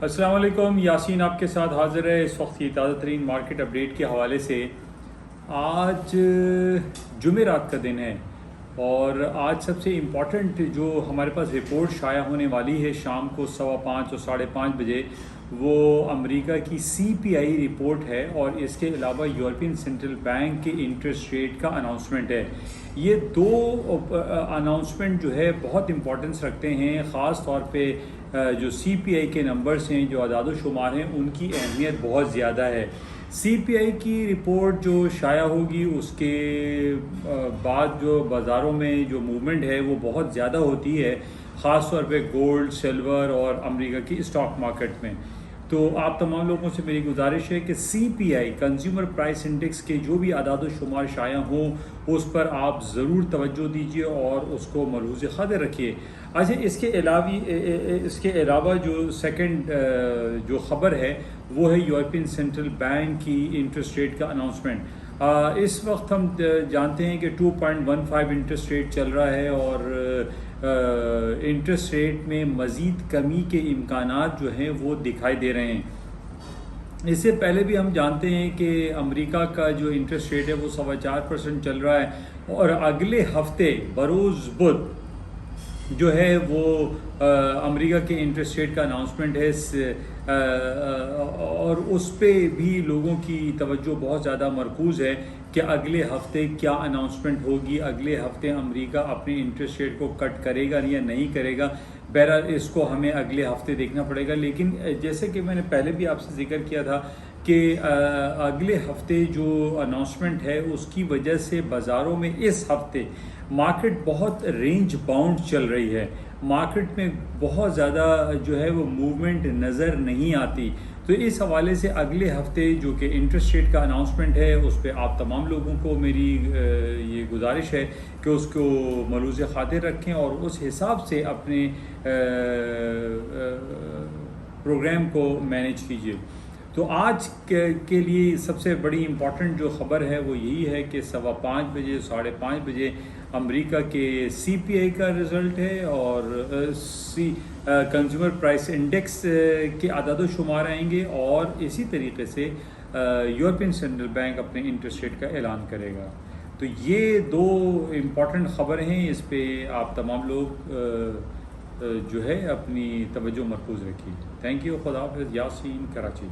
السلام علیکم، یاسین آپ کے ساتھ حاضر ہے اس وقت کی تازہ ترین مارکیٹ اپڈیٹ کے حوالے سے۔ آج جمعرات کا دن ہے اور آج سب سے امپورٹنٹ جو ہمارے پاس رپورٹ شائع ہونے والی ہے شام کو 5:15 اور 5:30 بجے، وہ امریکہ کی CPI رپورٹ ہے اور اس کے علاوہ یورپین سینٹرل بینک کے انٹرسٹ ریٹ کا اناؤنسمنٹ ہے۔ یہ دو اناؤنسمنٹ جو ہے بہت امپورٹنس رکھتے ہیں، خاص طور پہ جو CPI کے نمبرز ہیں، جو اعداد و شمار ہیں، ان کی اہمیت بہت زیادہ ہے۔ CPI کی رپورٹ جو شائع ہوگی اس کے بعد جو بازاروں میں جو موومنٹ ہے وہ بہت زیادہ ہوتی ہے، خاص طور پہ گولڈ، سلور اور امریکہ کی اسٹاک مارکیٹ میں۔ تو آپ تمام لوگوں سے میری گزارش ہے کہ CPI کنزیومر پرائس انڈیکس کے جو بھی اعداد و شمار شائع ہوں اس پر آپ ضرور توجہ دیجیے اور اس کو ملحوظ خاطر رکھیے۔ اچھا، اس کے علاوہ جو سیکنڈ جو خبر ہے وہ ہے یورپین سینٹرل بینک کی انٹرسٹ ریٹ کا اناؤنسمنٹ۔ اس وقت ہم جانتے ہیں کہ 2.15 انٹرسٹ ریٹ چل رہا ہے اور انٹرسٹ ریٹ میں مزید کمی کے امکانات جو ہیں وہ دکھائی دے رہے ہیں۔ اس سے پہلے بھی ہم جانتے ہیں کہ امریکہ کا جو انٹرسٹ ریٹ ہے وہ 4.25% چل رہا ہے اور اگلے ہفتے بروز بدھ جو ہے وہ امریکہ کے انٹرسٹ ریٹ کا اناؤنسمنٹ ہے اور اس پہ بھی لوگوں کی توجہ بہت زیادہ مرکوز ہے کہ اگلے ہفتے کیا اناؤنسمنٹ ہوگی، اگلے ہفتے امریکہ اپنے انٹرسٹ ریٹ کو کٹ کرے گا یا نہیں کرے گا۔ بہرحال اس کو ہمیں اگلے ہفتے دیکھنا پڑے گا، لیکن جیسے کہ میں نے پہلے بھی آپ سے ذکر کیا تھا کہ اگلے ہفتے جو اناؤنسمنٹ ہے اس کی وجہ سے بازاروں میں اس ہفتے مارکیٹ بہت رینج باؤنڈ چل رہی ہے، مارکیٹ میں بہت زیادہ جو ہے وہ موومنٹ نظر نہیں آتی۔ تو اس حوالے سے اگلے ہفتے جو کہ انٹرسٹ ریٹ کا اناؤنسمنٹ ہے اس پہ آپ تمام لوگوں کو میری یہ گزارش ہے کہ اس کو ملحوظ خاطر رکھیں اور اس حساب سے اپنے پروگرام کو مینیج کیجیے۔ تو آج کے لیے سب سے بڑی امپورٹنٹ جو خبر ہے وہ یہی ہے کہ 5:15 بجے 5:30 بجے امریکہ کے CPI کا رزلٹ ہے اور کنزیومر پرائس انڈیکس کے اعداد و شمار آئیں گے اور اسی طریقے سے یورپین سینٹرل بینک اپنے انٹرسٹ ریٹ کا اعلان کرے گا۔ تو یہ دو امپورٹنٹ خبریں ہیں، اس پہ آپ تمام لوگ جو ہے اپنی توجہ مرکوز رکھیے۔ تھینک یو، خدا حافظ، یاسین، کراچی۔